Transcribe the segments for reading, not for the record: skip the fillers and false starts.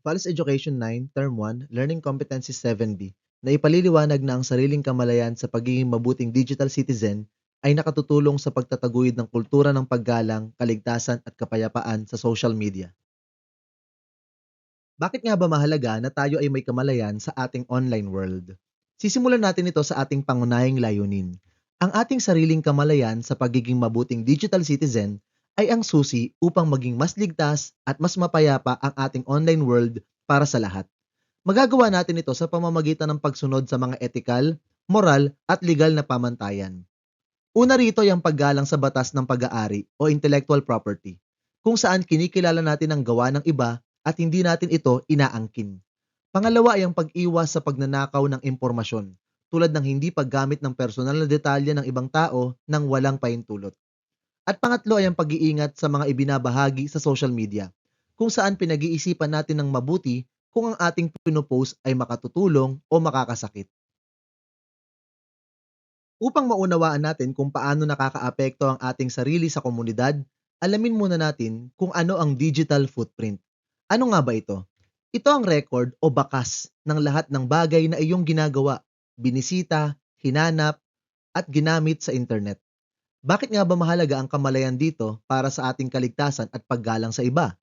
PALS Education 9, Term 1, Learning Competencies 7B, na ipaliliwanag na ang sariling kamalayan sa pagiging mabuting digital citizen ay nakatutulong sa pagtataguyod ng kultura ng paggalang, kaligtasan at kapayapaan sa social media. Bakit nga ba mahalaga na tayo ay may kamalayan sa ating online world? Sisimulan natin ito sa ating pangunahing layunin. Ang ating sariling kamalayan sa pagiging mabuting digital citizen ay ang susi upang maging mas ligtas at mas mapayapa ang ating online world para sa lahat. Magagawa natin ito sa pamamagitan ng pagsunod sa mga etikal, moral at legal na pamantayan. Una rito ay ang paggalang sa batas ng pag-aari o intellectual property, kung saan kinikilala natin ang gawa ng iba at hindi natin ito inaangkin. Pangalawa ay ang pag-iwas sa pagnanakaw ng impormasyon, tulad ng hindi paggamit ng personal na detalye ng ibang tao nang walang pahintulot. At pangatlo ay ang pag-iingat sa mga ibinabahagi sa social media, kung saan pinag-iisipan natin ng mabuti kung ang ating pinopost ay makatutulong o makakasakit. Upang maunawaan natin kung paano nakakaapekto ang ating sarili sa komunidad, alamin muna natin kung ano ang digital footprint. Ano nga ba ito? Ito ang record o bakas ng lahat ng bagay na iyong ginagawa, binisita, hinanap, at ginamit sa internet. Bakit nga ba mahalaga ang kamalayan dito para sa ating kaligtasan at paggalang sa iba?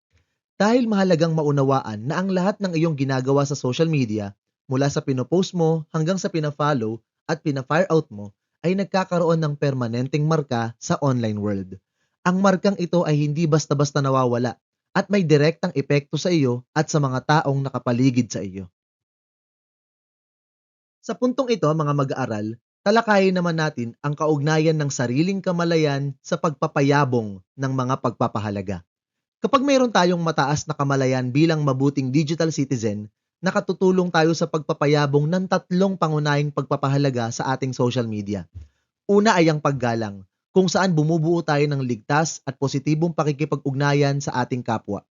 Dahil mahalagang maunawaan na ang lahat ng iyong ginagawa sa social media, mula sa pinopost mo hanggang sa pina-follow at pina-fire out mo, ay nagkakaroon ng permanenteng marka sa online world. Ang markang ito ay hindi basta-basta nawawala at may direktang epekto sa iyo at sa mga taong nakapaligid sa iyo. Sa puntong ito, mga mag-aaral, talakayin naman natin ang kaugnayan ng sariling kamalayan sa pagpapayabong ng mga pagpapahalaga. Kapag mayroon tayong mataas na kamalayan bilang mabuting digital citizen, nakatutulong tayo sa pagpapayabong ng tatlong pangunahing pagpapahalaga sa ating social media. Una ay ang paggalang, kung saan bumubuo tayo ng ligtas at positibong pakikipag-ugnayan sa ating kapwa.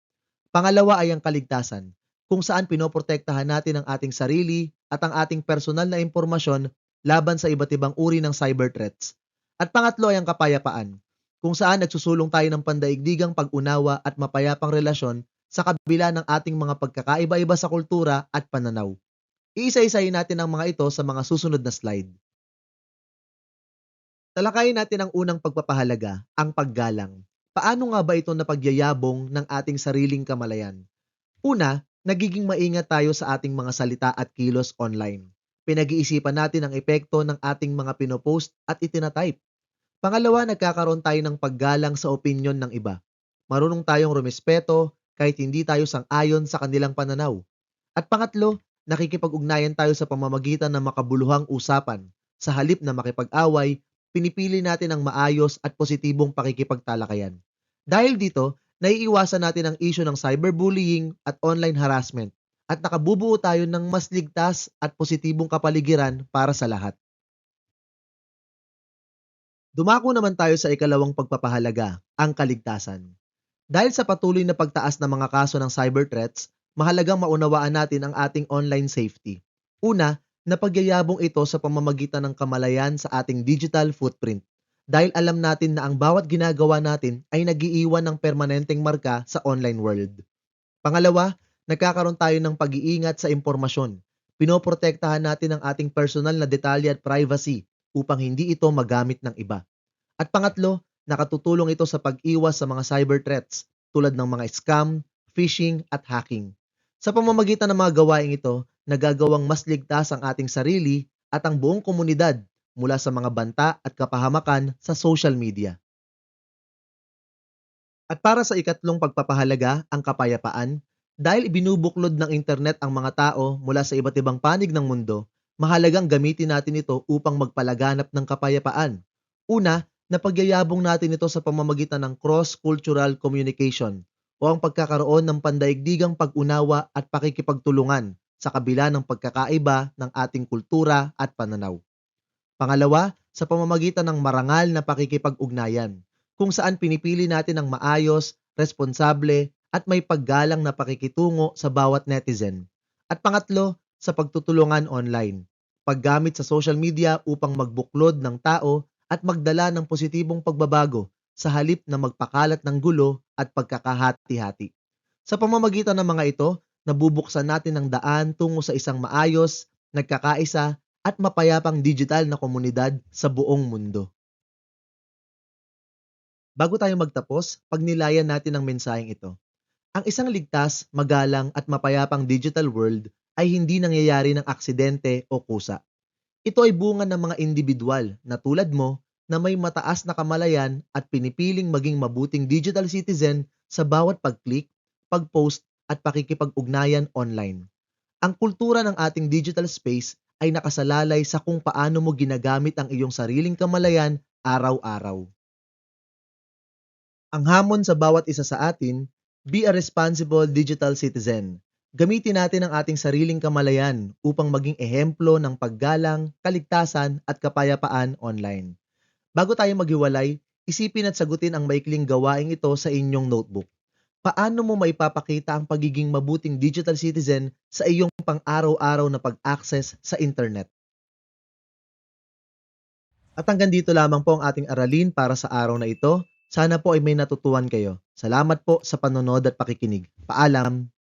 Pangalawa ay ang kaligtasan, kung saan pinoprotektahan natin ang ating sarili at ang ating personal na impormasyon laban sa iba't ibang uri ng cyber threats. At pangatlo ay ang kapayapaan, kung saan nagsusulong tayo ng pandaigdigang pag-unawa at mapayapang relasyon sa kabila ng ating mga pagkakaiba-iba sa kultura at pananaw. Iisa-isahin natin ang mga ito sa mga susunod na slide. Talakayin natin ang unang pagpapahalaga, ang paggalang. Paano nga ba ito napagyayabong ng ating sariling kamalayan? Una, nagiging maingat tayo sa ating mga salita at kilos online. Pinag-iisipan natin ang epekto ng ating mga pinopost at itinatype. Pangalawa, nagkakaroon tayo ng paggalang sa opinyon ng iba. Marunong tayong rumespeto kahit hindi tayo sang-ayon sa kanilang pananaw. At pangatlo, nakikipag-ugnayan tayo sa pamamagitan ng makabuluhang usapan. Sa halip na makipag-away, pinipili natin ang maayos at positibong pakikipagtalakayan. Dahil dito, naiiwasan natin ang issue ng cyberbullying at online harassment at nakabubuo tayo ng mas ligtas at positibong kapaligiran para sa lahat. Dumako naman tayo sa ikalawang pagpapahalaga, ang kaligtasan. Dahil sa patuloy na pagtaas ng mga kaso ng cyber threats, mahalagang maunawaan natin ang ating online safety. Una, napagyayabong ito sa pamamagitan ng kamalayan sa ating digital footprint. Dahil alam natin na ang bawat ginagawa natin ay nagiiwan ng permanenteng marka sa online world. Pangalawa, nagkakaroon tayo ng pag-iingat sa impormasyon. Pinoprotektahan natin ang ating personal na detalye at privacy upang hindi ito magamit ng iba. At pangatlo, nakatutulong ito sa pag-iwas sa mga cyber threats tulad ng mga scam, phishing at hacking. Sa pamamagitan ng mga gawaing ito, nagagawang mas ligtas ang ating sarili at ang buong komunidad mula sa mga banta at kapahamakan sa social media. At para sa ikatlong pagpapahalaga, ang kapayapaan, dahil ibinubuklod ng internet ang mga tao mula sa iba't ibang panig ng mundo, mahalagang gamitin natin ito upang magpalaganap ng kapayapaan. Una, napagyayabong natin ito sa pamamagitan ng cross-cultural communication o ang pagkakaroon ng pandaigdigang pag-unawa at pakikipagtulungan sa kabila ng pagkakaiba ng ating kultura at pananaw. Pangalawa, sa pamamagitan ng marangal na pakikipag-ugnayan, kung saan pinipili natin ang maayos, responsable, at may paggalang na pakikitungo sa bawat netizen. At pangatlo, sa pagtutulungan online, paggamit sa social media upang magbuklod ng tao at magdala ng positibong pagbabago sa halip na magpakalat ng gulo at pagkakahati-hati. Sa pamamagitan ng mga ito, nabubuksan natin ang daan tungo sa isang maayos, nagkakaisa, at mapayapang digital na komunidad sa buong mundo. Bago tayo magtapos, pagnilayan natin ang mensaheng ito. Ang isang ligtas, magalang at mapayapang digital world ay hindi nangyayari ng aksidente o kusa. Ito ay bunga ng mga individual na tulad mo na may mataas na kamalayan at pinipiling maging mabuting digital citizen sa bawat pag-click, pag-post at pakikipag-ugnayan online. Ang kultura ng ating digital space ay nakasalalay sa kung paano mo ginagamit ang iyong sariling kamalayan araw-araw. Ang hamon sa bawat isa sa atin, be a responsible digital citizen. Gamitin natin ang ating sariling kamalayan upang maging ehemplo ng paggalang, kaligtasan at kapayapaan online. Bago tayo maghiwalay, isipin at sagutin ang maikling gawaing ito sa inyong notebook. Paano mo maipapakita ang pagiging mabuting digital citizen sa iyong pang-araw-araw na pag-access sa internet? At hanggang dito lamang po ang ating aralin para sa araw na ito. Sana po ay may natutuhan kayo. Salamat po sa panonood at pakikinig. Paalam!